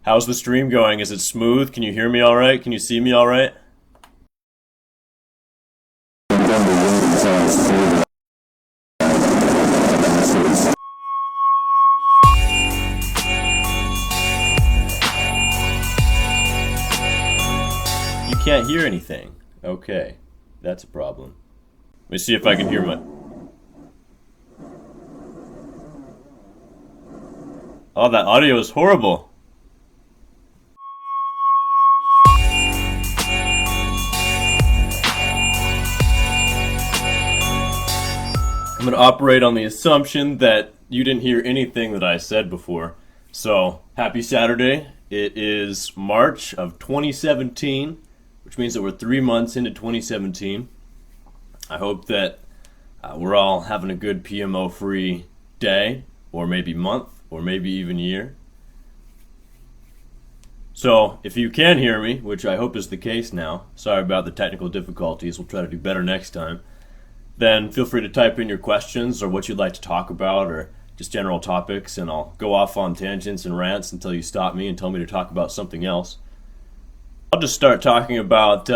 How's the stream going? Is it smooth? Can you hear me all right? Can you see me all right? You can't hear anything. Okay, that's a problem. Let me see if I can hear my... Oh, that audio is horrible. I'm going to operate on the assumption that you didn't hear anything that I said before. So, happy Saturday. It is March of 2017, which means that we're 3 months into 2017. I hope that we're all having a good PMO-free day, or maybe month, or maybe even year. So, if you can hear me, which I hope is the case now, sorry about the technical difficulties, we'll try to do better next time, then feel free to type in your questions or what you'd like to talk about or just general topics, and I'll go off on tangents and rants until you stop me and tell me to talk about something else. I'll just start talking about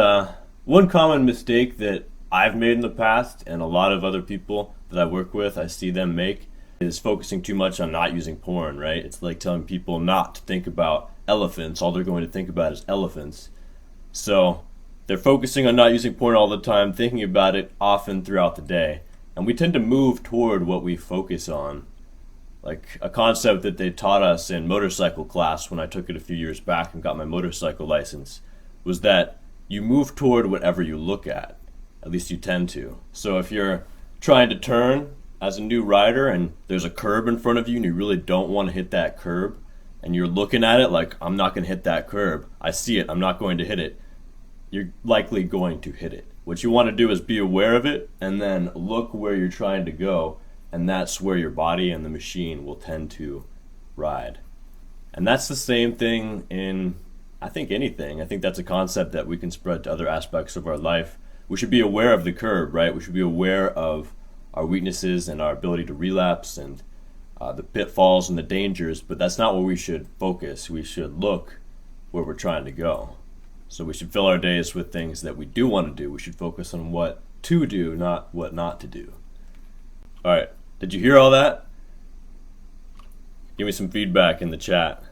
one common mistake that I've made in the past and a lot of other people that I work with, I see them make, is focusing too much on not using porn, right? It's like telling people not to think about elephants. All they're going to think about is elephants. So they're focusing on not using porn all the time, thinking about it often throughout the day. And we tend to move toward what we focus on. Like a concept that they taught us in motorcycle class when I took it a few years back and got my motorcycle license was that you move toward whatever you look at. At least you tend to. So if you're trying to turn as a new rider and there's a curb in front of you and you really don't want to hit that curb, and you're looking at it like, I'm not going to hit that curb. I see it. I'm not going to hit it. You're likely going to hit it. What you want to do is be aware of it and then look where you're trying to go, and that's where your body and the machine will tend to ride. And that's the same thing in, I think, anything. I think that's a concept that we can spread to other aspects of our life. We should be aware of the curb, right? We should be aware of our weaknesses and our ability to relapse and the pitfalls and the dangers, but that's not where we should focus. We should look where we're trying to go. So we should fill our days with things that we do want to do. We should focus on what to do, not what not to do. All right, did you hear all that? Give me some feedback in the chat.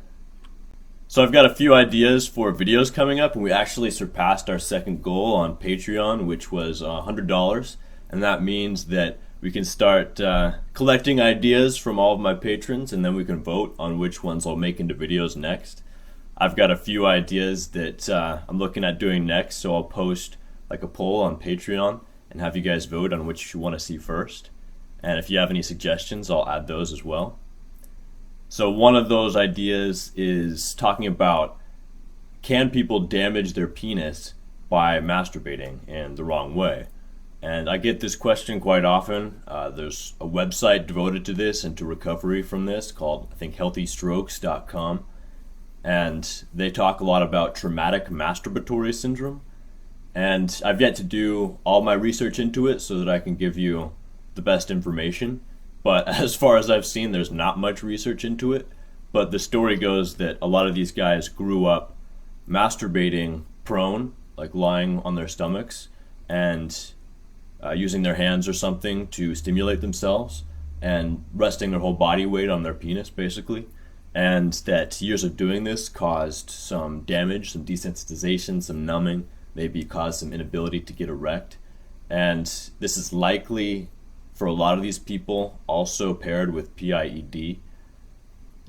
So I've got a few ideas for videos coming up, and we actually surpassed our second goal on Patreon, which was $100, and that means that we can start collecting ideas from all of my patrons, and then we can vote on which ones I'll make into videos next. I've got a few ideas that I'm looking at doing next, so I'll post like a poll on Patreon and have you guys vote on which you want to see first. And if you have any suggestions, I'll add those as well. So one of those ideas is talking about, can people damage their penis by masturbating in the wrong way? And I get this question quite often. There's a website devoted to this and to recovery from this called, I think, healthystrokes.com. And they talk a lot about traumatic masturbatory syndrome. And I've yet to do all my research into it so that I can give you the best information. But as far as I've seen, there's not much research into it. But the story goes that a lot of these guys grew up masturbating prone, like lying on their stomachs, and using their hands or something to stimulate themselves, and resting their whole body weight on their penis, basically. And that years of doing this caused some damage, some desensitization, some numbing, maybe caused some inability to get erect. And this is likely, for a lot of these people, also paired with PIED. You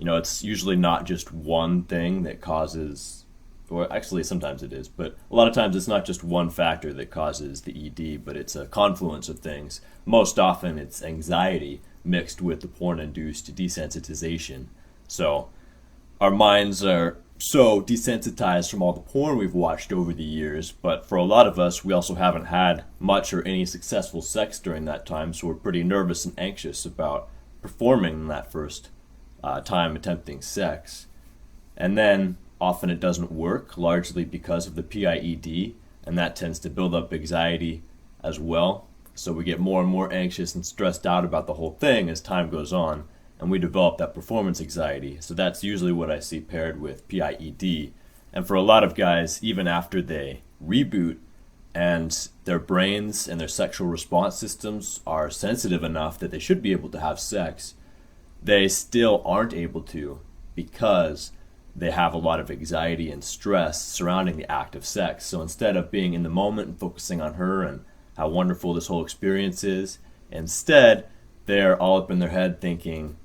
know, it's usually not just one thing that causes, or actually sometimes it is, but a lot of times it's not just one factor that causes the ED, but it's a confluence of things. Most often it's anxiety mixed with the porn-induced desensitization. So our minds are so desensitized from all the porn we've watched over the years, but for a lot of us, we also haven't had much or any successful sex during that time, so we're pretty nervous and anxious about performing that first time attempting sex. And then often it doesn't work, largely because of the PIED, and that tends to build up anxiety as well. So we get more and more anxious and stressed out about the whole thing as time goes on. and we develop that performance anxiety. So that's usually what I see paired with PIED. And for a lot of guys, even after they reboot and their brains and their sexual response systems are sensitive enough that they should be able to have sex, they still aren't able to because they have a lot of anxiety and stress surrounding the act of sex. So instead of being in the moment and focusing on her and how wonderful this whole experience is, instead they're all up in their head thinking,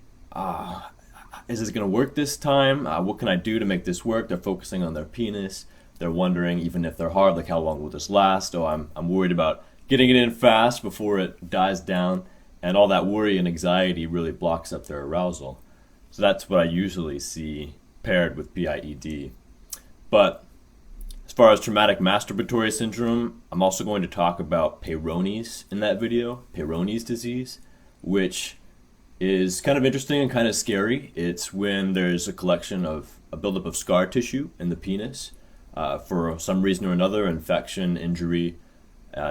is this going to work this time? What can I do to make this work? They're focusing on their penis. They're wondering, even if they're hard, like how long will this last? Oh, I'm worried about getting it in fast before it dies down. And all that worry and anxiety really blocks up their arousal. So that's what I usually see paired with PIED. But as far as traumatic masturbatory syndrome, I'm also going to talk about Peyronie's in that video, Peyronie's disease, which is kind of interesting and kind of scary. It's when there's a collection of a buildup of scar tissue in the penis for some reason or another, infection, injury.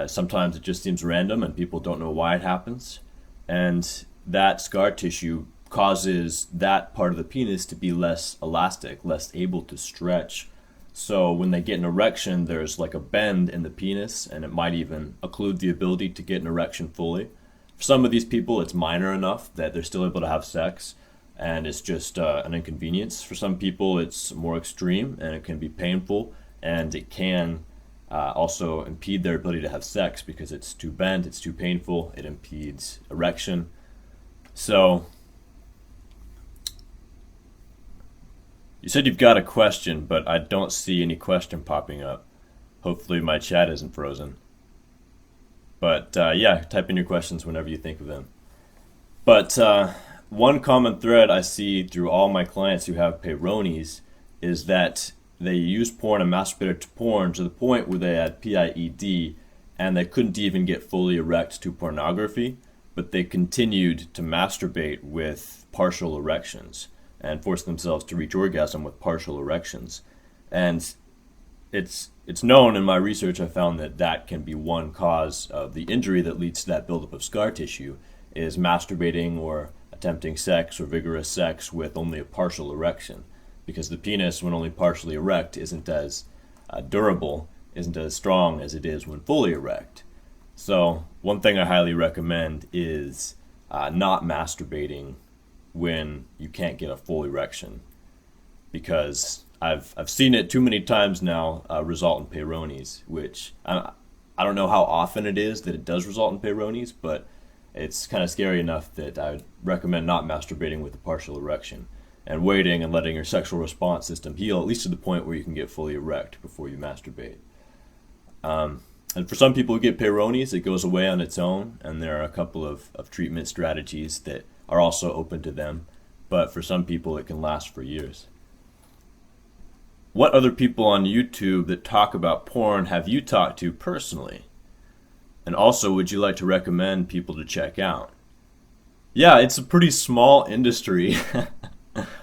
Sometimes it just seems random and people don't know why it happens. And that scar tissue causes that part of the penis to be less elastic, less able to stretch. So when they get an erection, there's like a bend in the penis, and it might even occlude the ability to get an erection fully. For some of these people, it's minor enough that they're still able to have sex, and it's just an inconvenience. For some people, it's more extreme, and it can be painful, and it can also impede their ability to have sex because it's too bent, it's too painful, it impedes erection. So, you said you've got a question, but I don't see any question popping up. Hopefully my chat isn't frozen. But yeah, type in your questions whenever you think of them. But one common thread I see through all my clients who have Peyronie's is that they use porn and masturbated to porn to the point where they had PIED and they couldn't even get fully erect to pornography, but they continued to masturbate with partial erections and forced themselves to reach orgasm with partial erections. And it's known in my research, I found that that can be one cause of the injury that leads to that buildup of scar tissue, is masturbating or attempting sex or vigorous sex with only a partial erection. Because the penis, when only partially erect, isn't as durable, isn't as strong as it is when fully erect. So one thing I highly recommend is not masturbating when you can't get a full erection, because I've seen it too many times now result in Peyronie's, which I don't know how often it is that it does result in Peyronie's, but it's kind of scary enough that I would recommend not masturbating with a partial erection and waiting and letting your sexual response system heal, at least to the point where you can get fully erect before you masturbate. And for some people who get Peyronie's, it goes away on its own, and there are a couple of treatment strategies that are also open to them, but for some people it can last for years. What other people on YouTube that talk about porn have you talked to personally? And also, would you like to recommend people to check out? Yeah, it's a pretty small industry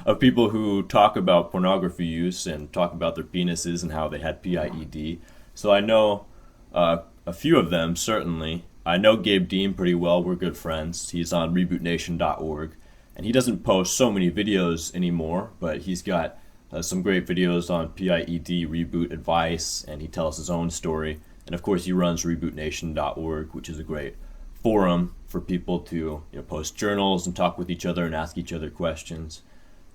of people who talk about pornography use and talk about their penises and how they had PIED. So I know a few of them, certainly. I know Gabe Dean pretty well. We're good friends. He's on rebootnation.org, and he doesn't post so many videos anymore, but he's got some great videos on PIED reboot advice, and he tells his own story. And of course, he runs rebootnation.org, which is a great forum for people to post journals and talk with each other and ask each other questions.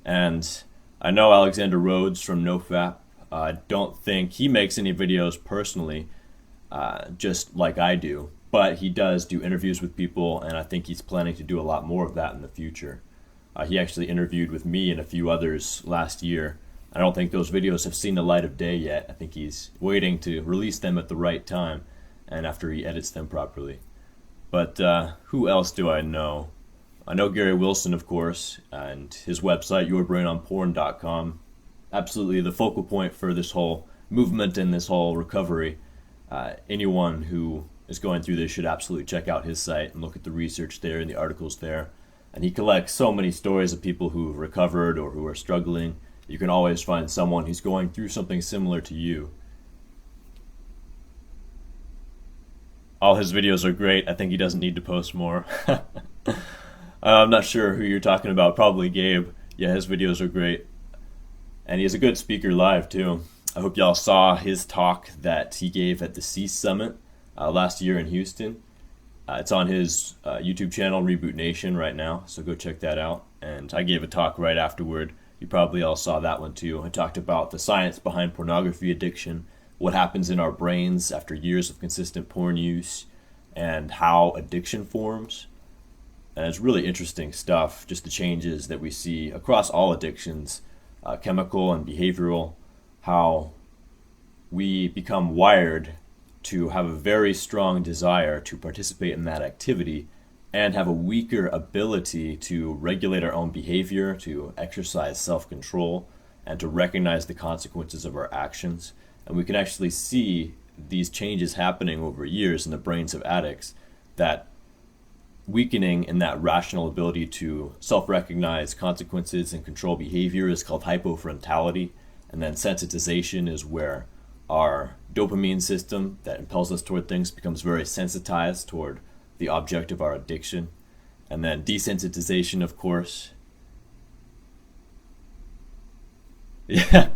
And I know Alexander Rhodes from NoFap. I don't think he makes any videos personally, just like I do, but he does do interviews with people, and I think he's planning to do a lot more of that in the future. He actually interviewed with me and a few others last year. I don't think those videos have seen the light of day yet. I think he's waiting to release them at the right time and after he edits them properly. But who else do I know? I know Gary Wilson, of course, and his website, yourbrainonporn.com. Absolutely the focal point for this whole movement and this whole recovery. Anyone who is going through this should absolutely check out his site and look at the research there and the articles there. And he collects so many stories of people who've recovered or who are struggling. You can always find someone who's going through something similar to you. All his videos are great. I think he doesn't need to post more. I'm not sure who you're talking about. Probably Gabe. Yeah, his videos are great, and he's a good speaker live too. I hope y'all saw his talk that he gave at the Cease Summit last year in Houston. It's on his YouTube channel, Reboot Nation, right now, so go check that out. And I gave a talk right afterward. You probably all saw that one too. I talked about the science behind pornography addiction, what happens in our brains after years of consistent porn use, and how addiction forms. And it's really interesting stuff, just the changes that we see across all addictions, chemical and behavioral, how we become wired to have a very strong desire to participate in that activity and have a weaker ability to regulate our own behavior, to exercise self-control, and to recognize the consequences of our actions. And we can actually see these changes happening over years in the brains of addicts, that weakening in that rational ability to self-recognize consequences and control behavior is called hypofrontality. And then sensitization is where our dopamine system that impels us toward things becomes very sensitized toward the object of our addiction. And then desensitization, of course. Yeah,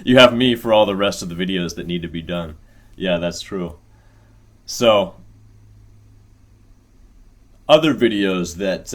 you have me for all the rest of the videos that need to be done. Yeah, that's true. So, other videos that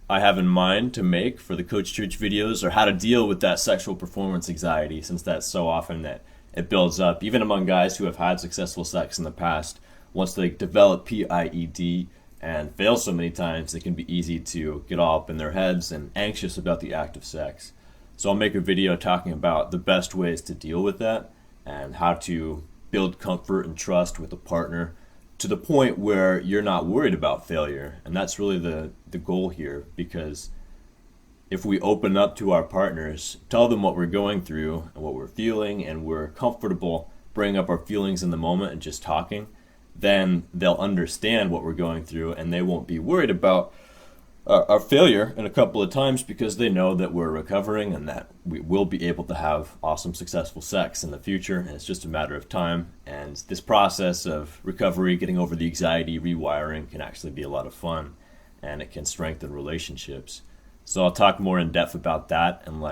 I have in mind to make for the Coach Church videos are how to deal with that sexual performance anxiety, since that's so often that it builds up, even among guys who have had successful sex in the past. Once they develop PIED and fail so many times, it can be easy to get all up in their heads and anxious about the act of sex. So I'll make a video talking about the best ways to deal with that and how to build comfort and trust with a partner to the point where you're not worried about failure. And that's really the goal here, because if we open up to our partners, tell them what we're going through and what we're feeling, and we're comfortable bringing up our feelings in the moment and just talking, then they'll understand what we're going through and they won't be worried about our failure in a couple of times, because they know that we're recovering and that we will be able to have awesome, successful sex in the future. And it's just a matter of time. And this process of recovery, getting over the anxiety, rewiring, can actually be a lot of fun, and it can strengthen relationships. So I'll talk more in depth about that and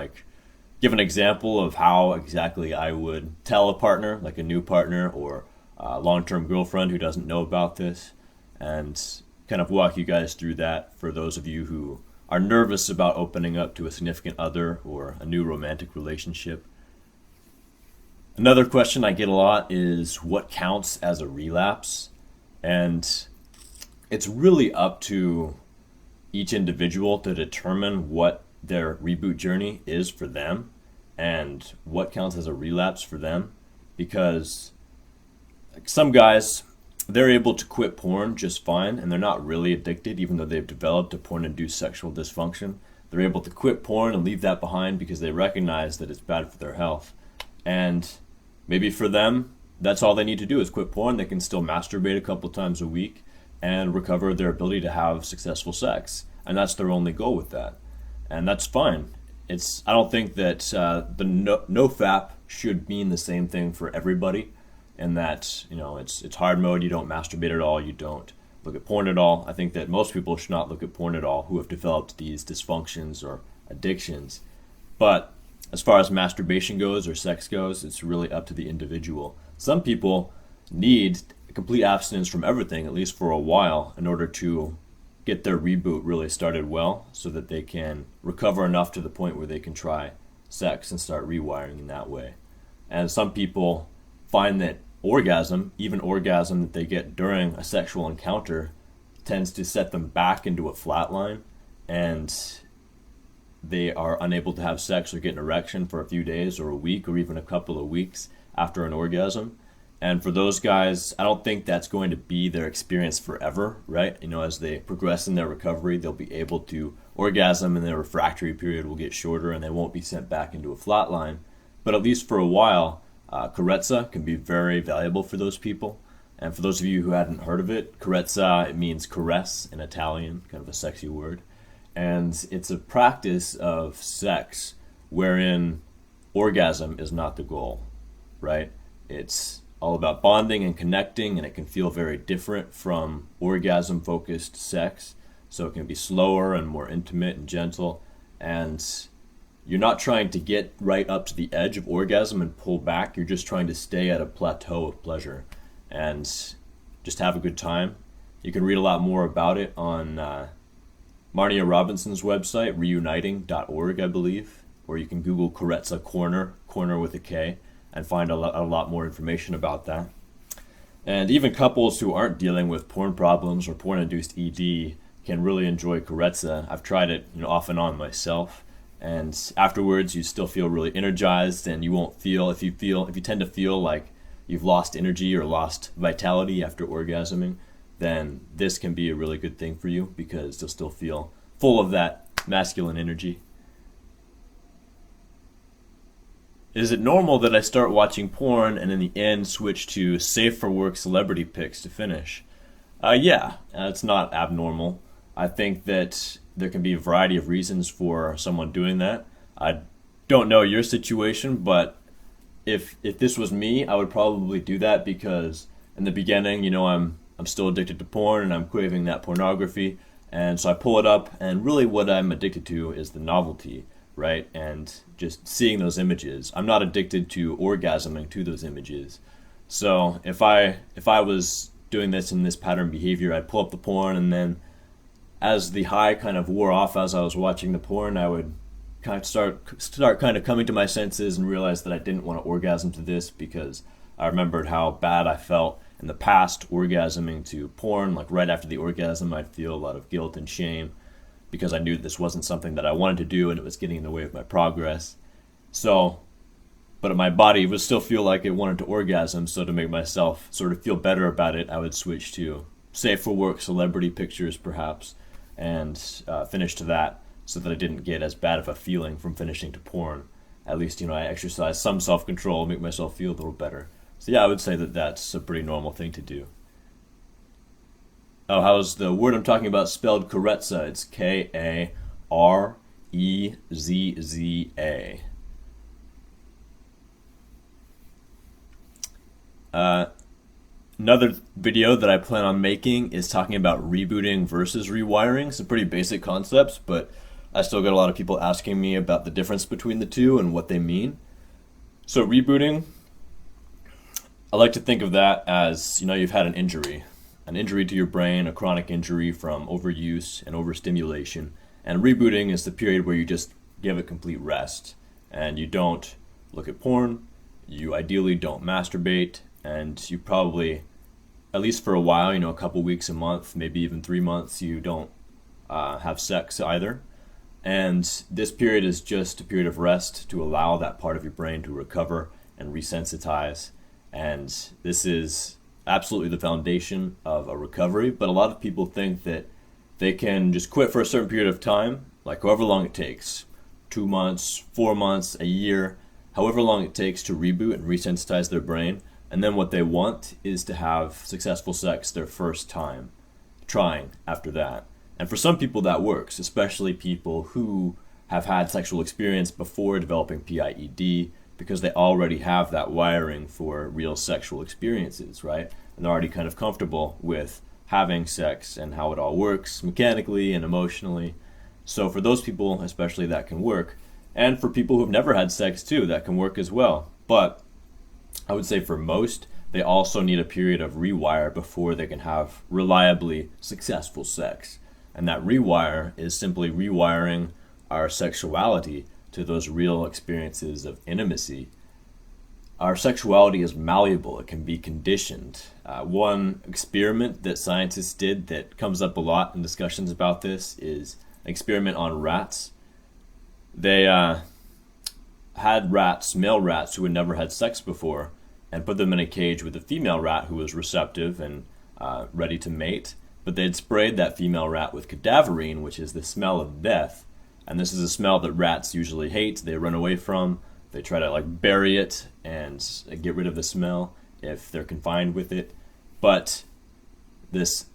give an example of how exactly I would tell a partner, like a new partner or a long-term girlfriend who doesn't know about this, and kind of walk you guys through that for those of you who are nervous about opening up to a significant other or a new romantic relationship. Another question I get a lot is what counts as a relapse? And it's really up to each individual to determine what their reboot journey is for them and what counts as a relapse for them, because some guys, they're able to quit porn just fine and they're not really addicted, even though they've developed a porn-induced sexual dysfunction. They're able to quit porn and leave that behind because they recognize that it's bad for their health. And maybe for them, that's all they need to do is quit porn. They can still masturbate a couple times a week and recover their ability to have successful sex. And that's their only goal with that. And that's fine. I don't think that the no-fap should mean the same thing for everybody, and that, it's hard mode, you don't masturbate at all, you don't look at porn at all. I think that most people should not look at porn at all who have developed these dysfunctions or addictions. But as far as masturbation goes or sex goes, it's really up to the individual. Some people need complete abstinence from everything, at least for a while, in order to get their reboot really started well, so that they can recover enough to the point where they can try sex and start rewiring in that way. And some people find that even orgasm that they get during a sexual encounter, tends to set them back into a flat line, and they are unable to have sex or get an erection for a few days or a week or even a couple of weeks after an orgasm. And for those guys, I don't think that's going to be their experience forever, right? As they progress in their recovery, they'll be able to orgasm and their refractory period will get shorter and they won't be sent back into a flat line. But at least for a while, carezza can be very valuable for those people. And for those of you who hadn't heard of it, carezza, it means caress in Italian, kind of a sexy word. And it's a practice of sex wherein orgasm is not the goal, right? It's all about bonding and connecting, and it can feel very different from orgasm-focused sex. so it can be slower and more intimate and gentle. And you're not trying to get right up to the edge of orgasm and pull back. You're just trying to stay at a plateau of pleasure and just have a good time. You can read a lot more about it on Marnia Robinson's website, reuniting.org, I believe, or you can Google Carezza Corner, corner with a K, and find a lot more information about that. And even couples who aren't dealing with porn problems or porn-induced ED can really enjoy Carezza. I've tried it, off and on myself, and afterwards you still feel really energized, and you won't feel if you tend to feel like you've lost energy or lost vitality after orgasming, then this can be a really good thing for you because you'll still feel full of that masculine energy. Is it normal that I start watching porn and in the end switch to safe for work celebrity pics to finish? Yeah, it's not abnormal. I think that there can be a variety of reasons for someone doing that. I don't know your situation, but if this was me, I would probably do that because in the beginning, I'm still addicted to porn and I'm craving that pornography, and so I pull it up, and really what I'm addicted to is the novelty, right? And just seeing those images. I'm not addicted to orgasming to those images. So if I was doing this in this pattern behavior, I'd pull up the porn, and then as the high kind of wore off as I was watching the porn, I would kind of start kind of coming to my senses and realize that I didn't want to orgasm to this because I remembered how bad I felt in the past orgasming to porn. Like right after the orgasm, I'd feel a lot of guilt and shame because I knew this wasn't something that I wanted to do and it was getting in the way of my progress. So, but my body would still feel like it wanted to orgasm, so to make myself sort of feel better about it, I would switch to safe for work celebrity pictures perhaps, and finish to that so that I didn't get as bad of a feeling from finishing to porn. At least, I exercise some self-control, make myself feel a little better. So yeah, I would say that that's a pretty normal thing to do. Oh, how's the word I'm talking about spelled Carezza? It's Karezza. Another video that I plan on making is talking about rebooting versus rewiring. Some pretty basic concepts, but I still get a lot of people asking me about the difference between the two and what they mean. So rebooting, I like to think of that as, you've had an injury to your brain, a chronic injury from overuse and overstimulation. And rebooting is the period where you just give it complete rest and you don't look at porn, you ideally don't masturbate, and you probably, at least for a while, a couple weeks, a month, maybe even 3 months, you don't have sex either. And this period is just a period of rest to allow that part of your brain to recover and resensitize. And this is absolutely the foundation of a recovery. But a lot of people think that they can just quit for a certain period of time, like however long it takes, 2 months, 4 months, a year, however long it takes to reboot and resensitize their brain. And then what they want is to have successful sex their first time, trying after that. And for some people that works, especially people who have had sexual experience before developing PIED, because they already have that wiring for real sexual experiences, right? And they're already kind of comfortable with having sex and how it all works mechanically and emotionally. So for those people, especially, that can work. And for people who've never had sex too, that can work as well. But I would say for most, they also need a period of rewire before they can have reliably successful sex. And that rewire is simply rewiring our sexuality to those real experiences of intimacy. Our sexuality is malleable. It can be conditioned. One experiment that scientists did that comes up a lot in discussions about this is an experiment on rats. They had rats, male rats, who had never had sex before, and put them in a cage with a female rat who was receptive and ready to mate. But they'd sprayed that female rat with cadaverine, which is the smell of death. And this is a smell that rats usually hate. They run away from. They try to bury it and get rid of the smell if they're confined with it. But this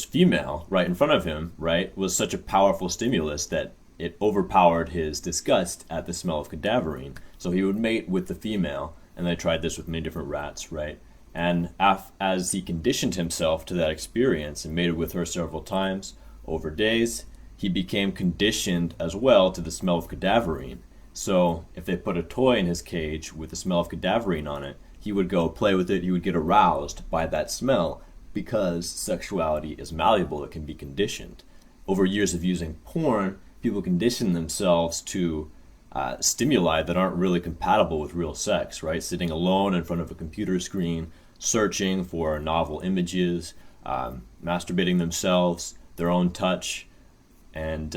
female right in front of him, right, was such a powerful stimulus that it overpowered his disgust at the smell of cadaverine. So he would mate with the female, and they tried this with many different rats, right? And as he conditioned himself to that experience and mated with her several times over days, he became conditioned as well to the smell of cadaverine. So if they put a toy in his cage with the smell of cadaverine on it, he would go play with it, he would get aroused by that smell because sexuality is malleable, it can be conditioned. Over years of using porn, people condition themselves to stimuli that aren't really compatible with real sex, right? Sitting alone in front of a computer screen, searching for novel images, masturbating themselves, their own touch, and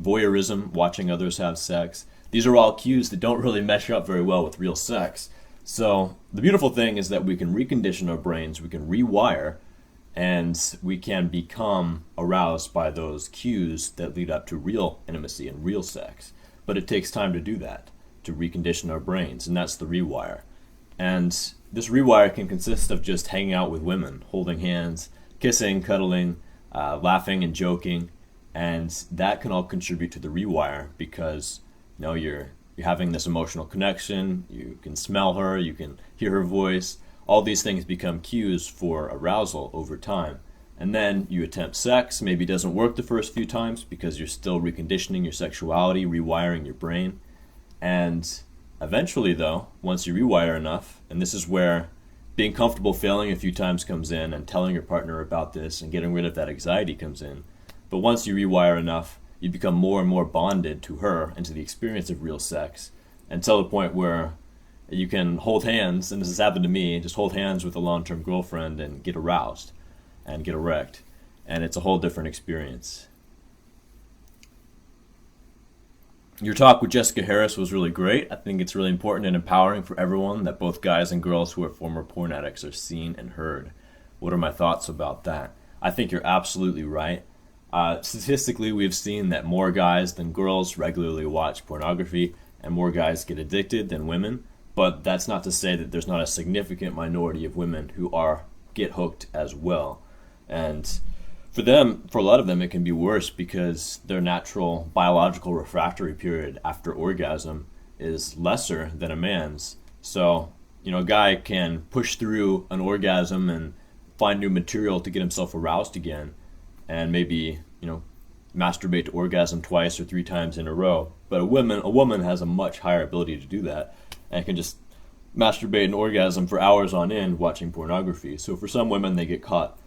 voyeurism, watching others have sex. These are all cues that don't really mesh up very well with real sex. So the beautiful thing is that we can recondition our brains, we can rewire, and we can become aroused by those cues that lead up to real intimacy and real sex. But it takes time to do that, to recondition our brains, and that's the rewire. And this rewire can consist of just hanging out with women, holding hands, kissing, cuddling, laughing and joking, and that can all contribute to the rewire because you're having this emotional connection, you can smell her, you can hear her voice. All these things become cues for arousal over time. And then you attempt sex, maybe it doesn't work the first few times because you're still reconditioning your sexuality, rewiring your brain. And eventually though, once you rewire enough, and this is where being comfortable failing a few times comes in and telling your partner about this and getting rid of that anxiety comes in. But once you rewire enough, you become more and more bonded to her and to the experience of real sex until the point where you can hold hands, and this has happened to me, just hold hands with a long-term girlfriend and get aroused and get erect, and it's a whole different experience. Your talk with Jessica Harris was really great. I think it's really important and empowering for everyone that both guys and girls who are former porn addicts are seen and heard. What are my thoughts about that? I think you're absolutely right. Statistically, we've seen that more guys than girls regularly watch pornography, and more guys get addicted than women, but that's not to say that there's not a significant minority of women who get hooked as well. And for a lot of them, it can be worse because their natural biological refractory period after orgasm is lesser than a man's. So, a guy can push through an orgasm and find new material to get himself aroused again and maybe, masturbate to orgasm twice or three times in a row. But a woman has a much higher ability to do that and can just masturbate and orgasm for hours on end watching pornography. So for some women, they get caught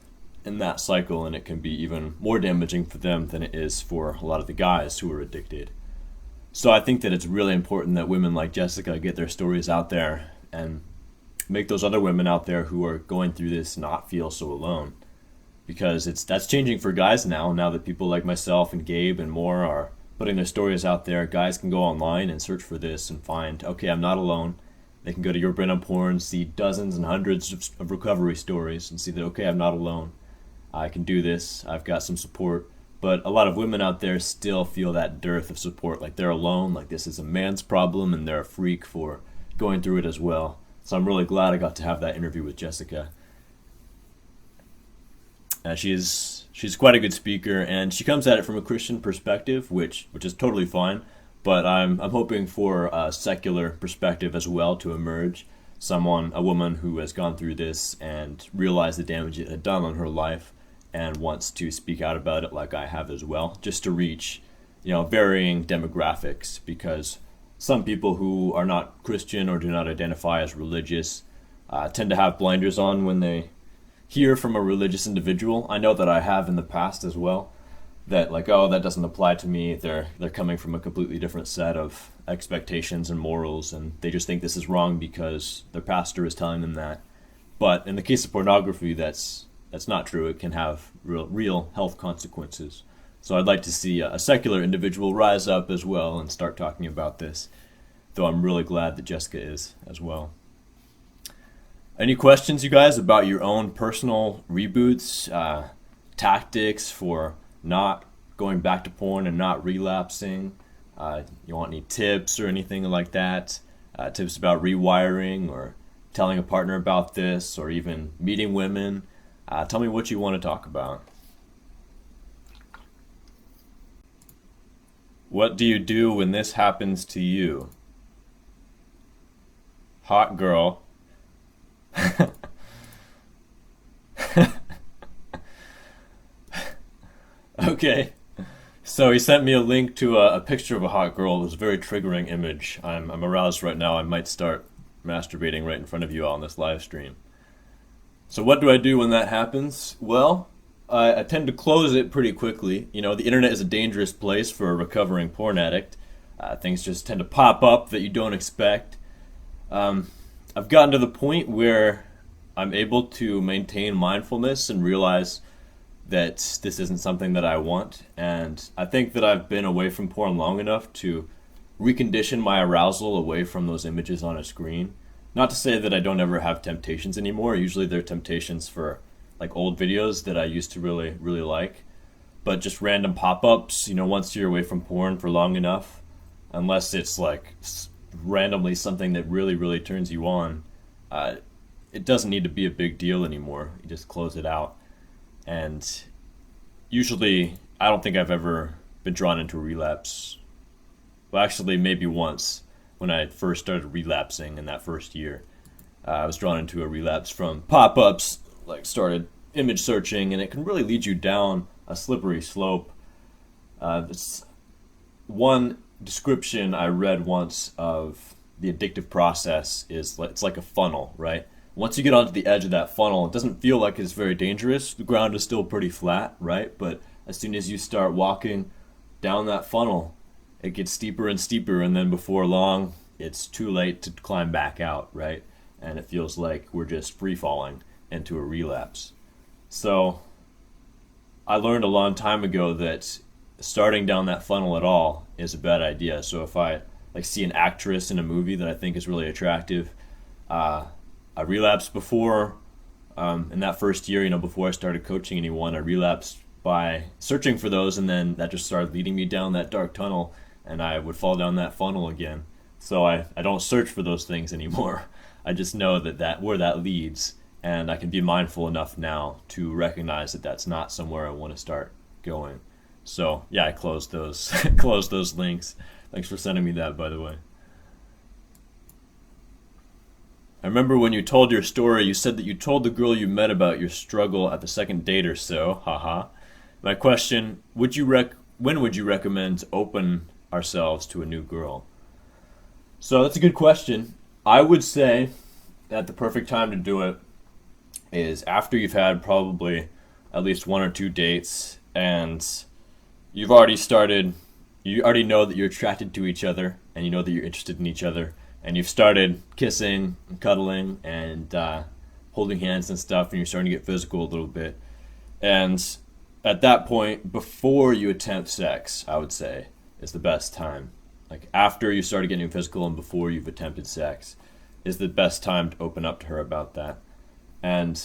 in that cycle, and it can be even more damaging for them than it is for a lot of the guys who are addicted. So I think that it's really important that women like Jessica get their stories out there and make those other women out there who are going through this not feel so alone. Because that's changing for guys now that people like myself and Gabe and more are putting their stories out there. Guys can go online and search for this and find, okay, I'm not alone. They can go to Your Brain on Porn, see dozens and hundreds of recovery stories and see that, okay, I'm not alone. I can do this. I've got some support. But a lot of women out there still feel that dearth of support, like they're alone, like this is a man's problem and they're a freak for going through it as well. So I'm really glad I got to have that interview with Jessica. She's quite a good speaker, and she comes at it from a Christian perspective, which is totally fine. But I'm hoping for a secular perspective as well to emerge. A woman who has gone through this and realized the damage it had done on her life, and wants to speak out about it like I have as well, just to reach, varying demographics. Because some people who are not Christian or do not identify as religious tend to have blinders on when they hear from a religious individual. I know that I have in the past as well, that that doesn't apply to me. They're coming from a completely different set of expectations and morals, and they just think this is wrong because their pastor is telling them that. But in the case of pornography, that's not true. It can have real health consequences. So I'd like to see a secular individual rise up as well and start talking about this, though I'm really glad that Jessica is as well. Any questions, you guys, about your own personal reboots, tactics for not going back to porn and not relapsing? You want any tips or anything like that? Tips about rewiring or telling a partner about this or even meeting women? Tell me what you want to talk about. What do you do when this happens to you? Hot girl. Okay. So he sent me a link to a picture of a hot girl. It was a very triggering image. I'm aroused right now. I might start masturbating right in front of you all on this live stream. So what do I do when that happens? Well, I tend to close it pretty quickly. You know, the internet is a dangerous place for a recovering porn addict. Things just tend to pop up that you don't expect. I've gotten to the point where I'm able to maintain mindfulness and realize that this isn't something that I want. And I think that I've been away from porn long enough to recondition my arousal away from those images on a screen. Not to say that I don't ever have temptations anymore. Usually they're temptations for like old videos that I used to really, really like. But just random pop-ups, you know, once you're away from porn for long enough, unless it's like randomly something that really, really turns you on, it doesn't need to be a big deal anymore. You just close it out. And usually, I don't think I've ever been drawn into a relapse. Well, actually, maybe once when I first started relapsing in that first year. I was drawn into a relapse from pop-ups, like started image searching, and it can really lead you down a slippery slope. It's one description I read once of the addictive process is it's like a funnel, right? Once you get onto the edge of that funnel, it doesn't feel like it's very dangerous. The ground is still pretty flat, right? But as soon as you start walking down that funnel, it gets steeper and steeper, and then before long, it's too late to climb back out, right? And it feels like we're just free falling into a relapse. So I learned a long time ago that starting down that funnel at all is a bad idea. So if I like see an actress in a movie that I think is really attractive, I relapsed before, in that first year, you know, before I started coaching anyone, I relapsed by searching for those, and then that just started leading me down that dark tunnel, and I would fall down that funnel again. So I don't search for those things anymore. I just know that where that leads, and I can be mindful enough now to recognize that that's not somewhere I want to start going. So yeah, I closed those closed those links. Thanks for sending me that, by the way. I remember when you told your story, you said that you told the girl you met about your struggle at the second date or so. Haha. My question, when would you recommend to open ourselves to a new girl? So that's a good question. I would say that the perfect time to do it is after you've had probably at least one or two dates and you already know that you're attracted to each other and you know that you're interested in each other. And you've started kissing and cuddling and holding hands and stuff, and you're starting to get physical a little bit. And at that point, before you attempt sex, I would say, is the best time. Like after you started getting physical and before you've attempted sex is the best time to open up to her about that. And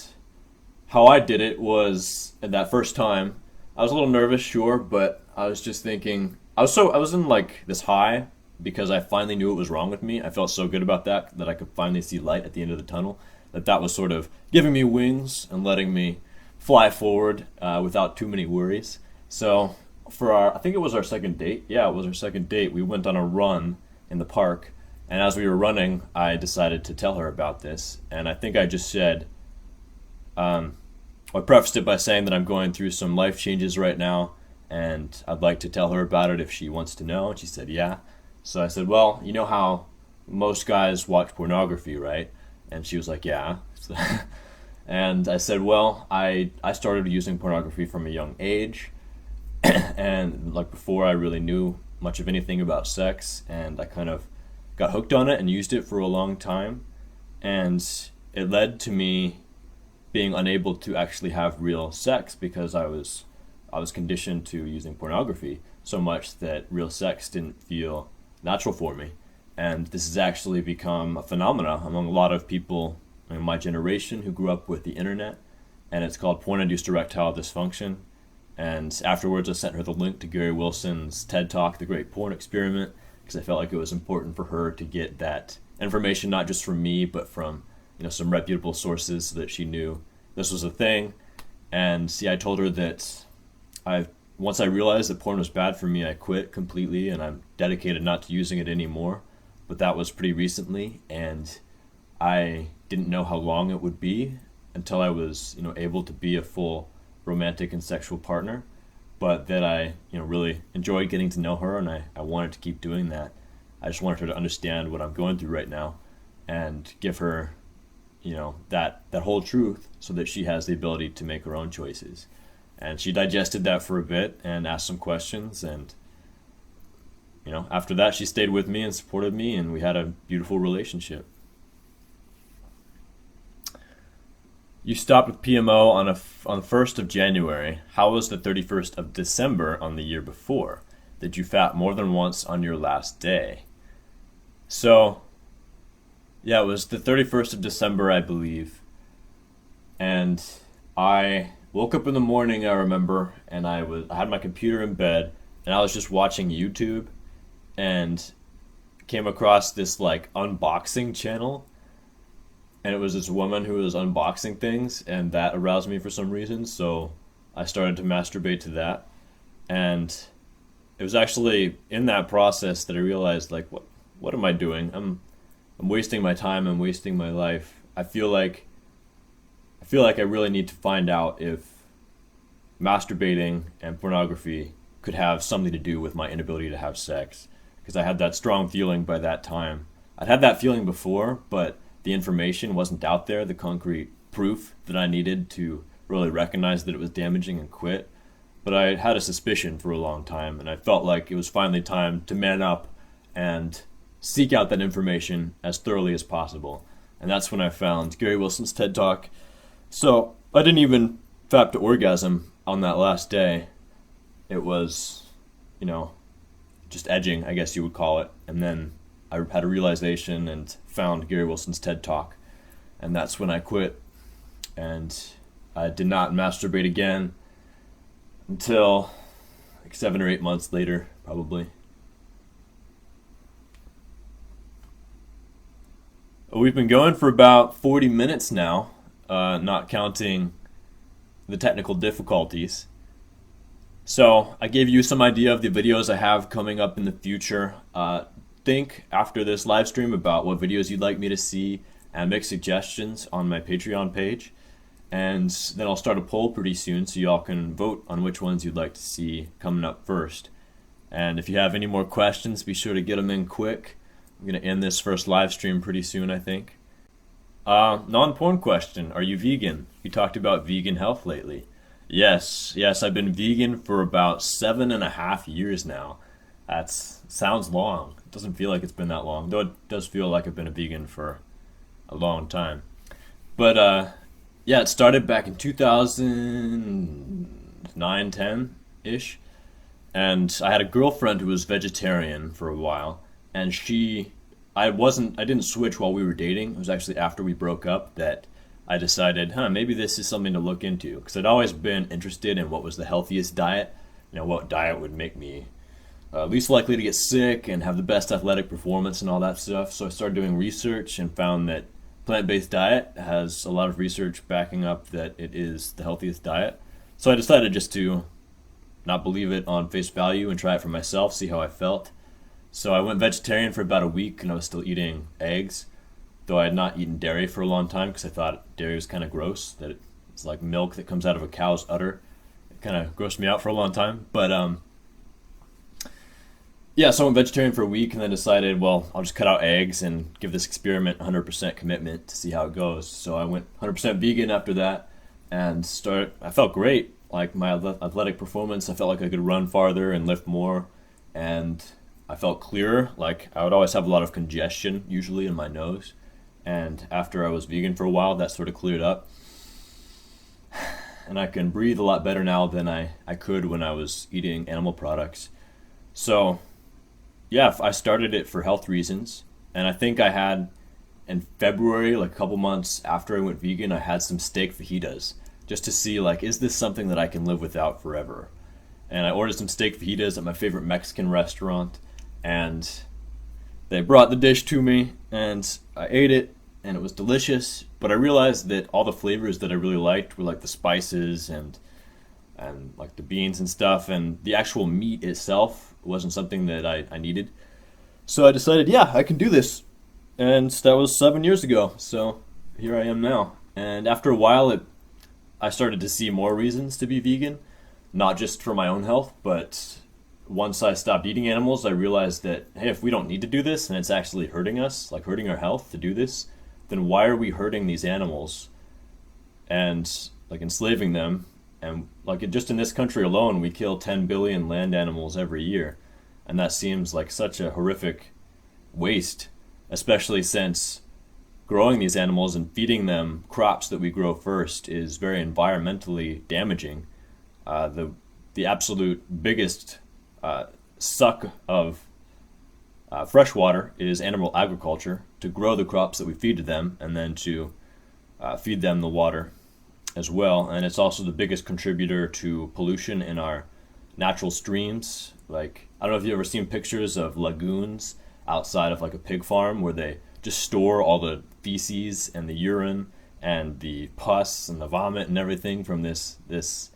how I did it was, at that first time, I was a little nervous, sure, but I was just thinking, I was in like this high, because I finally knew what was wrong with me. I felt so good about that I could finally see light at the end of the tunnel, that was sort of giving me wings and letting me fly forward without too many worries. So I think it was our second date. Yeah, it was our second date. We went on a run in the park, and as we were running, I decided to tell her about this. And I think I just said, I prefaced it by saying that I'm going through some life changes right now, and I'd like to tell her about it if she wants to know. And she said, yeah. So I said, well, you know how most guys watch pornography, right? And she was like, yeah. And I said, well, I started using pornography from a young age. And like before I really knew much of anything about sex, and I kind of got hooked on it and used it for a long time. And it led to me being unable to actually have real sex because I was conditioned to using pornography so much that real sex didn't feel natural for me. And this has actually become a phenomena among a lot of people in my generation who grew up with the internet, and it's called porn-induced erectile dysfunction. And afterwards I sent her the link to Gary Wilson's TED Talk, The Great Porn Experiment, because I felt like it was important for her to get that information not just from me but from some reputable sources so that she knew this was a thing. And see, I told her that once I realized that porn was bad for me, I quit completely, and I'm dedicated not to using it anymore. But that was pretty recently, and I didn't know how long it would be until I was, able to be a full romantic and sexual partner. but that I really enjoyed getting to know her, and I wanted to keep doing that. I just wanted her to understand what I'm going through right now and give her that whole truth so that she has the ability to make her own choices. And she digested that for a bit and asked some questions, and after that she stayed with me and supported me, and we had a beautiful relationship. You stopped with PMO on the 1st of January. How was the 31st of December on the year before? Did you fat more than once on your last day? So, yeah, it was the 31st of December, I believe. And I woke up in the morning, I remember, and I had my computer in bed, and I was just watching YouTube, and came across this unboxing channel. And it was this woman who was unboxing things, and that aroused me for some reason, so I started to masturbate to that. And it was actually in that process that I realized, what am I doing? I'm wasting my time, I'm wasting my life. I feel like I really need to find out if masturbating and pornography could have something to do with my inability to have sex. Because I had that strong feeling by that time. I'd had that feeling before, but the information wasn't out there, the concrete proof that I needed to really recognize that it was damaging and quit. But I had a suspicion for a long time, and I felt like it was finally time to man up and seek out that information as thoroughly as possible. And that's when I found Gary Wilson's TED Talk. So I didn't even fap to orgasm on that last day. It was, just edging, I guess you would call it. And then I had a realization and found Gary Wilson's TED Talk, and that's when I quit, and I did not masturbate again until 7 or 8 months later, probably. We've been going for about 40 minutes now, not counting the technical difficulties. So I gave you some idea of the videos I have coming up in the future. Think after this live stream about what videos you'd like me to see and make suggestions on my Patreon page. And then I'll start a poll pretty soon so y'all can vote on which ones you'd like to see coming up first. And if you have any more questions, be sure to get them in quick. I'm going to end this first live stream pretty soon, I think. Non-porn question. Are you vegan? You talked about vegan health lately. Yes, I've been vegan for about 7.5 years now. That sounds long. It doesn't feel like it's been that long, though it does feel like I've been a vegan for a long time. But it started back in 2009, 10-ish. And I had a girlfriend who was vegetarian for a while, and I didn't switch while we were dating. It was actually after we broke up that I decided, maybe this is something to look into, because I'd always been interested in what was the healthiest diet, what diet would make me least likely to get sick and have the best athletic performance and all that stuff. So I started doing research and found that plant-based diet has a lot of research backing up that it is the healthiest diet. So I decided just to not believe it on face value and try it for myself, see how I felt. So I went vegetarian for about a week, and I was still eating eggs, though I had not eaten dairy for a long time because I thought dairy was kind of gross, that it's like milk that comes out of a cow's udder. It kind of grossed me out for a long time. But so I went vegetarian for a week and then decided, well, I'll just cut out eggs and give this experiment 100% commitment to see how it goes. So I went 100% vegan after that and I felt great. Like my athletic performance, I felt like I could run farther and lift more, and I felt clearer. Like I would always have a lot of congestion usually in my nose, and after I was vegan for a while, that sort of cleared up. And I can breathe a lot better now than I could when I was eating animal products. So I started it for health reasons, and I think I had in February, like a couple months after I went vegan, I had some steak fajitas just to see, is this something that I can live without forever? And I ordered some steak fajitas at my favorite Mexican restaurant, and they brought the dish to me, and I ate it, and it was delicious, but I realized that all the flavors that I really liked were the spices and the beans and stuff, and the actual meat itself wasn't something that I needed. So I decided, I can do this. And that was 7 years ago. So here I am now. And after a while, I started to see more reasons to be vegan. not just for my own health, but once I stopped eating animals, I realized that, hey, if we don't need to do this and it's actually hurting us, like hurting our health to do this, then why are we hurting these animals and like enslaving them? And like just in this country alone, we kill 10 billion land animals every year. And that seems like such a horrific waste, especially since growing these animals and feeding them crops that we grow first is very environmentally damaging. The absolute biggest suck of fresh water is animal agriculture, to grow the crops that we feed to them and then to feed them the water as well. And it's also the biggest contributor to pollution in our natural streams. Like, I don't know if you've ever seen pictures of lagoons outside of like a pig farm where they just store all the feces and the urine and the pus and the vomit and everything from this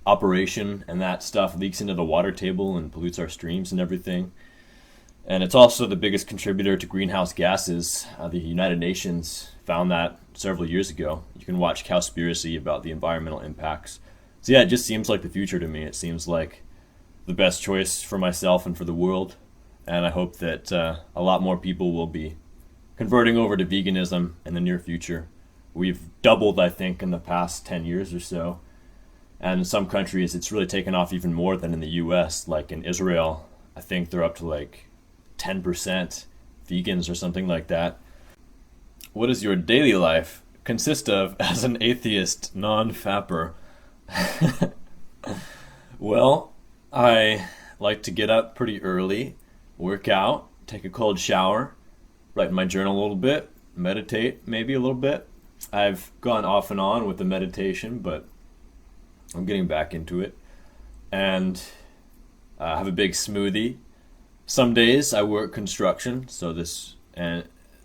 operation, and that stuff leaks into the water table and pollutes our streams and everything. And it's also the biggest contributor to greenhouse gases. The United Nations found that several years ago. You can watch Cowspiracy about the environmental impacts. So yeah, it just seems like the future to me. It seems like the best choice for myself and for the world. And I hope that a lot more people will be converting over to veganism in the near future. We've doubled, I think, in the past 10 years or so. And in some countries, it's really taken off even more than in the US. Like in Israel, I think they're up to like 10% vegans or something like that. What does your daily life consist of as an atheist non-fapper? Well, I like to get up pretty early, work out, take a cold shower, write in my journal a little bit, meditate maybe a little bit. I've gone off and on with the meditation, but I'm getting back into it. And have a big smoothie. Some days I work construction, so this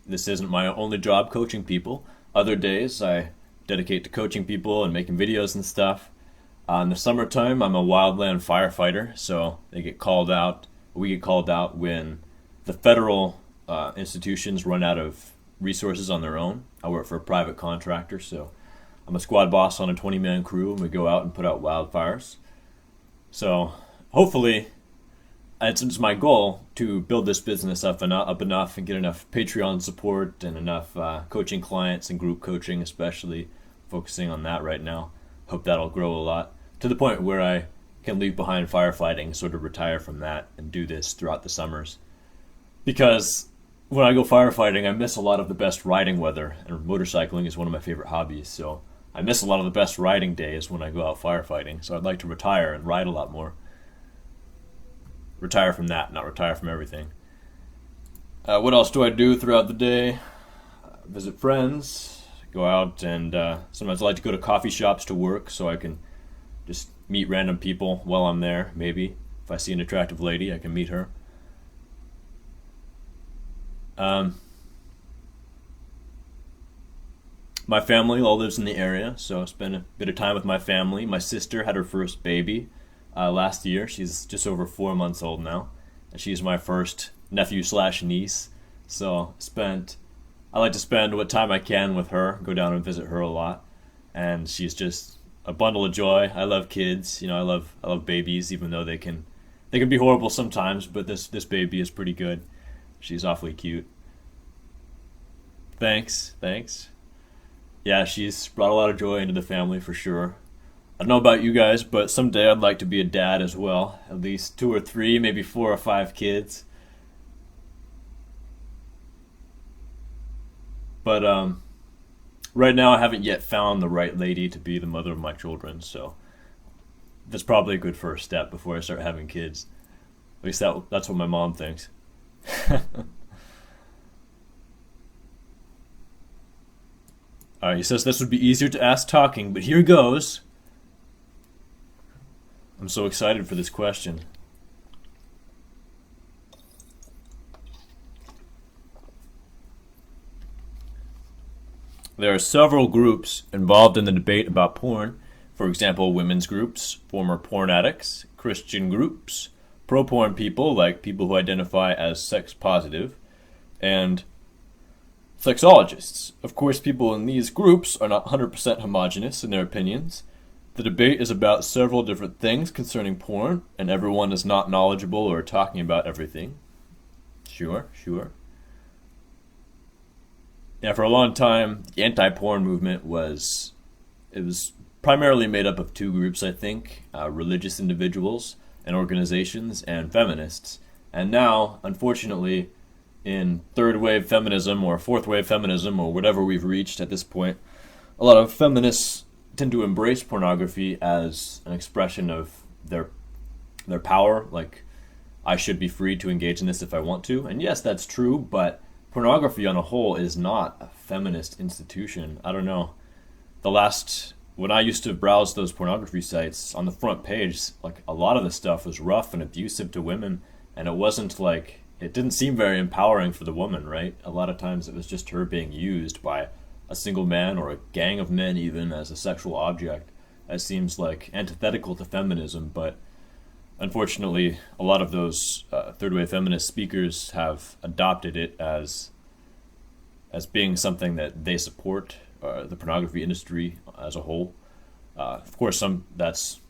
isn't my only job, coaching people. Other days I dedicate to coaching people and making videos and stuff. In the summertime, I'm a wildland firefighter, so we get called out when the federal institutions run out of resources on their own. I work for a private contractor, so I'm a squad boss on a 20-man crew, and we go out and put out wildfires. So hopefully, it's my goal to build this business up enough and get enough Patreon support and enough coaching clients and group coaching, especially focusing on that right now. Hope that'll grow a lot to the point where I can leave behind firefighting, sort of retire from that and do this throughout the summers. Because when I go firefighting, I miss a lot of the best riding weather, and motorcycling is one of my favorite hobbies, so I miss a lot of the best riding days when I go out firefighting. So I'd like to retire and ride a lot more. Retire from that, not retire from everything. What else do I do throughout the day? Visit friends, go out, and sometimes I like to go to coffee shops to work so I can just meet random people while I'm there, maybe. If I see an attractive lady, I can meet her. My family all lives in the area, so I spend a bit of time with my family. My sister had her first baby last year. She's just over 4 months old now, and she's my first nephew/niece. So I like to spend what time I can with her, go down and visit her a lot, and she's just a bundle of joy. I love kids, I love babies, even though they can be horrible sometimes. But this baby is pretty good. She's awfully cute. Thanks. Yeah, she's brought a lot of joy into the family for sure. I don't know about you guys, but someday I'd like to be a dad as well. At least 2 or 3, maybe 4 or 5 kids. But right now I haven't yet found the right lady to be the mother of my children, so that's probably a good first step before I start having kids. At least that's what my mom thinks. He says this would be easier to ask talking, but here goes. I'm so excited for this question. There are several groups involved in the debate about porn. For example, women's groups, former porn addicts, Christian groups, pro-porn people like people who identify as sex positive, and sexologists. Of course, people in these groups are not 100% homogenous in their opinions, The debate is about several different things concerning porn, and everyone is not knowledgeable or talking about everything. Sure, sure. Yeah, for a long time, the anti-porn movement was primarily made up of two groups, I think: religious individuals and organizations, and feminists. And now, unfortunately, in third wave feminism or fourth wave feminism or whatever we've reached at this point, a lot of feminists tend to embrace pornography as an expression of their power. Like, I should be free to engage in this if I want to. And yes, that's true, but pornography on a whole is not a feminist institution. I don't know. When I used to browse those pornography sites, on the front page, like, a lot of the stuff was rough and abusive to women, and it didn't seem very empowering for the woman, right? A lot of times it was just her being used by a single man or a gang of men even as a sexual object. That seems like antithetical to feminism, but unfortunately a lot of those third wave feminist speakers have adopted it as being something that they support, the pornography industry as a whole. Of course, that's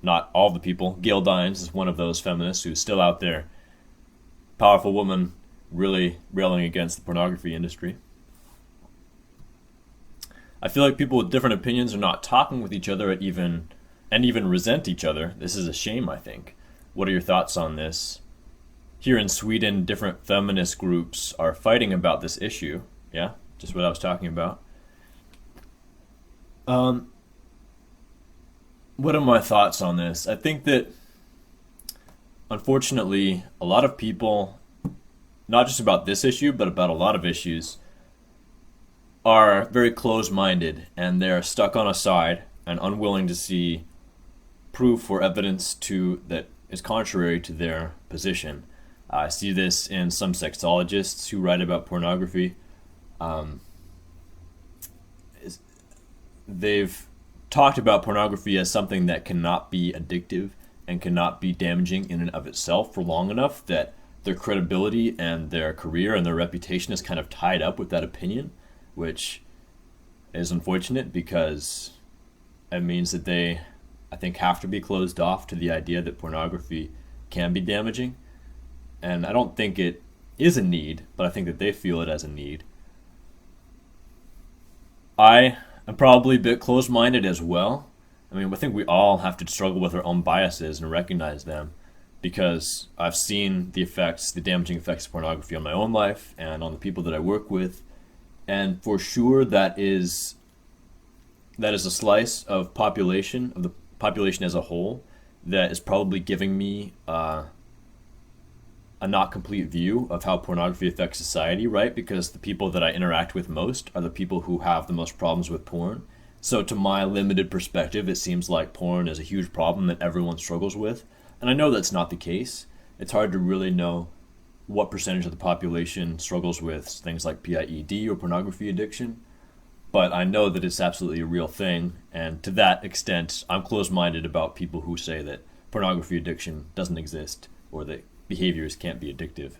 not all the people. Gail Dines is one of those feminists who's still out there, powerful woman, really railing against the pornography industry. I feel like people with different opinions are not talking with each other and even resent each other. This is a shame, I think. What are your thoughts on this? Here in Sweden, different feminist groups are fighting about this issue. Yeah, just what I was talking about. What are my thoughts on this? I think that, unfortunately, a lot of people, not just about this issue, but about a lot of issues, are very close-minded, and they're stuck on a side and unwilling to see proof or evidence that is contrary to their position. I see this in some sexologists who write about pornography. They've talked about pornography as something that cannot be addictive and cannot be damaging in and of itself for long enough that their credibility and their career and their reputation is kind of tied up with that opinion, which is unfortunate because it means that they, I think, have to be closed off to the idea that pornography can be damaging. And I don't think it is a need, but I think that they feel it as a need. I am probably a bit closed-minded as well. I mean, I think we all have to struggle with our own biases and recognize them, because I've seen the damaging effects of pornography on my own life and on the people that I work with. And for sure, that is a slice of the population as a whole that is probably giving me a not complete view of how pornography affects society, right? Because the people that I interact with most are the people who have the most problems with porn. So to my limited perspective, it seems like porn is a huge problem that everyone struggles with. And I know that's not the case. It's hard to really know what percentage of the population struggles with things like PIED or pornography addiction. But I know that it's absolutely a real thing. And to that extent, I'm closed-minded about people who say that pornography addiction doesn't exist or that behaviors can't be addictive.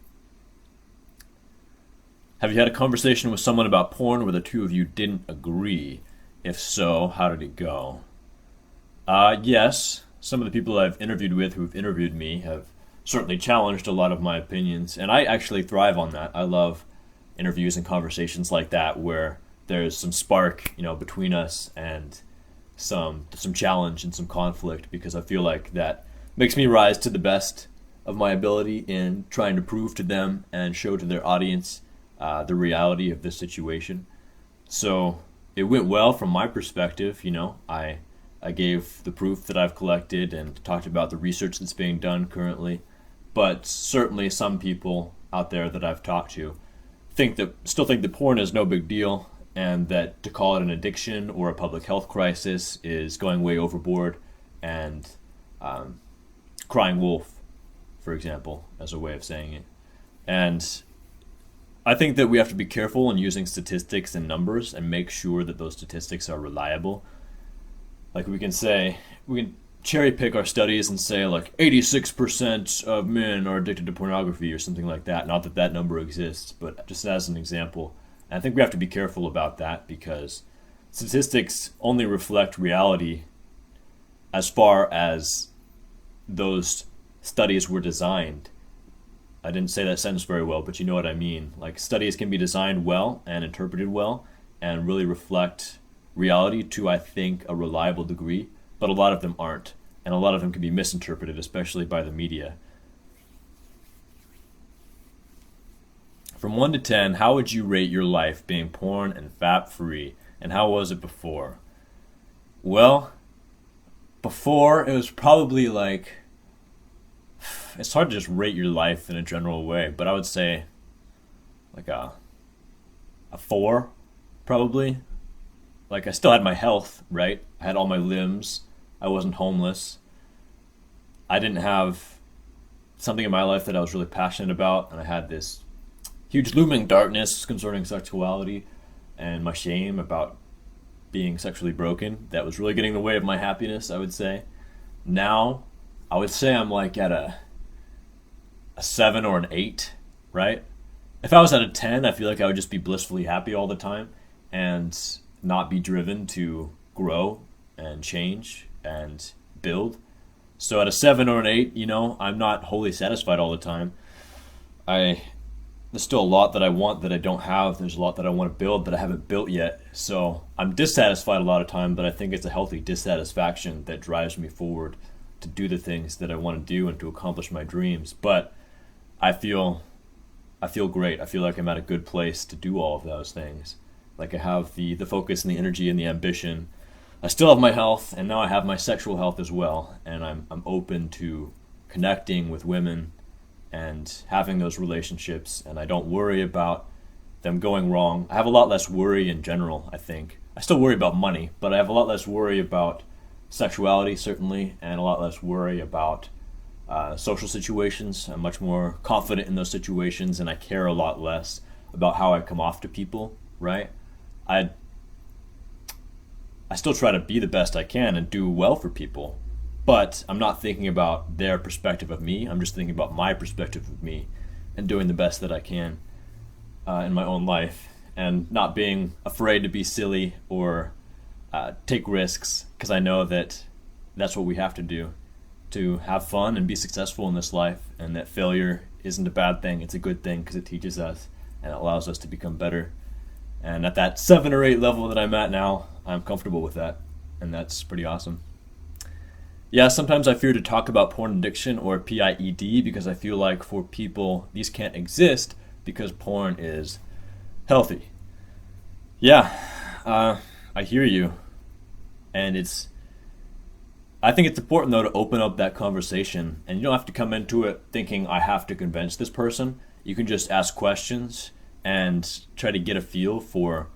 Have you had a conversation with someone about porn where the two of you didn't agree? If so, how did it go? Yes. Some of the people I've interviewed with who've interviewed me have certainly challenged a lot of my opinions, and I actually thrive on that. I love interviews and conversations like that where there's some spark, between us and some challenge and some conflict, because I feel like that makes me rise to the best of my ability in trying to prove to them and show to their audience the reality of this situation. So it went well from my perspective. I gave the proof that I've collected and talked about the research that's being done currently. But certainly some people out there that I've talked to still think that porn is no big deal, and that to call it an addiction or a public health crisis is going way overboard, and crying wolf, for example, as a way of saying it. And I think that we have to be careful in using statistics and numbers and make sure that those statistics are reliable. Like, we can cherry pick our studies and say, like, 86% of men are addicted to pornography or something like that. Not that that number exists, but just as an example. And I think we have to be careful about that, because statistics only reflect reality as far as those studies were designed. I didn't say that sentence very well, but you know what I mean. Like, studies can be designed well and interpreted well and really reflect reality to, I think, a reliable degree, but a lot of them aren't. And a lot of them can be misinterpreted, especially by the media. From 1 to 10, how would you rate your life being porn and fap-free? And how was it before? Well, before, it was probably like, it's hard to just rate your life in a general way, but I would say like a 4, probably. Like, I still had my health, right? I had all my limbs. I wasn't homeless. I didn't have something in my life that I was really passionate about, and I had this huge looming darkness concerning sexuality and my shame about being sexually broken that was really getting in the way of my happiness, I would say. Now, I would say I'm like at a 7 or an 8, right? If I was at a 10, I feel like I would just be blissfully happy all the time and not be driven to grow and change and build. So at a 7 or an 8, I'm not wholly satisfied all the time. There's still a lot that I want that I don't have. There's a lot that I want to build that I haven't built yet. So I'm dissatisfied a lot of time, but I think it's a healthy dissatisfaction that drives me forward to do the things that I want to do and to accomplish my dreams. But I feel great. I feel like I'm at a good place to do all of those things. Like, I have the focus and the energy and the ambition. I still have my health, and now I have my sexual health as well. And I'm open to connecting with women and having those relationships, and I don't worry about them going wrong. I have a lot less worry in general, I think. I still worry about money, but I have a lot less worry about sexuality, certainly, and a lot less worry about social situations. I'm much more confident in those situations, and I care a lot less about how I come off to people, right? I still try to be the best I can and do well for people, but I'm not thinking about their perspective of me. I'm just thinking about my perspective of me and doing the best that I can in my own life, and not being afraid to be silly or take risks, because I know that that's what we have to do to have fun and be successful in this life, and that failure isn't a bad thing. It's a good thing because it teaches us and it allows us to become better. And at that 7 or 8 level that I'm at now, I'm comfortable with that, and that's pretty awesome. Yeah, sometimes I fear to talk about porn addiction or PIED because I feel like for people, these can't exist because porn is healthy. Yeah, I hear you. And I think it's important, though, to open up that conversation. And you don't have to come into it thinking, I have to convince this person. You can just ask questions and try to get a feel for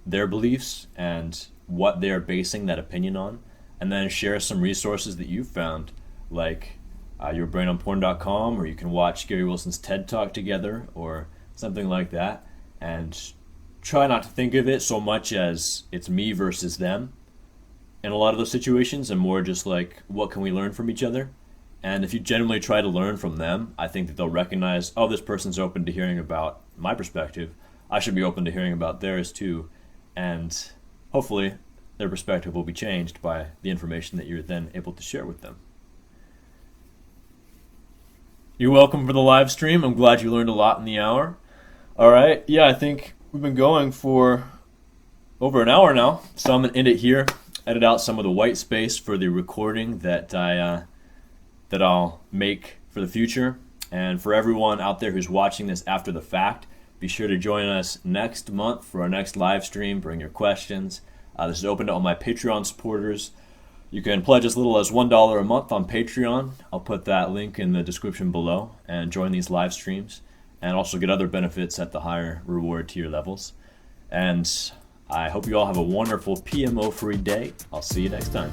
their beliefs and what they're basing that opinion on. And then share some resources that you've found, like yourbrainonporn.com, or you can watch Gary Wilson's TED Talk together or something like that. And try not to think of it so much as it's me versus them in a lot of those situations, and more just like, what can we learn from each other? And if you genuinely try to learn from them, I think that they'll recognize, oh, this person's open to hearing about my perspective. I should be open to hearing about theirs too. And hopefully their perspective will be changed by the information that you're then able to share with them. You're welcome for the live stream. I'm glad you learned a lot in the hour. All right. Yeah, I think we've been going for over an hour now, so I'm going to end it here. Edit out some of the white space for the recording that I'll make for the future. And for everyone out there who's watching this after the fact, be sure to join us next month for our next live stream. Bring your questions. This is open to all my Patreon supporters. You can pledge as little as $1 a month on Patreon. I'll put that link in the description below, and join these live streams and also get other benefits at the higher reward tier levels. And I hope you all have a wonderful PMO free day. I'll see you next time.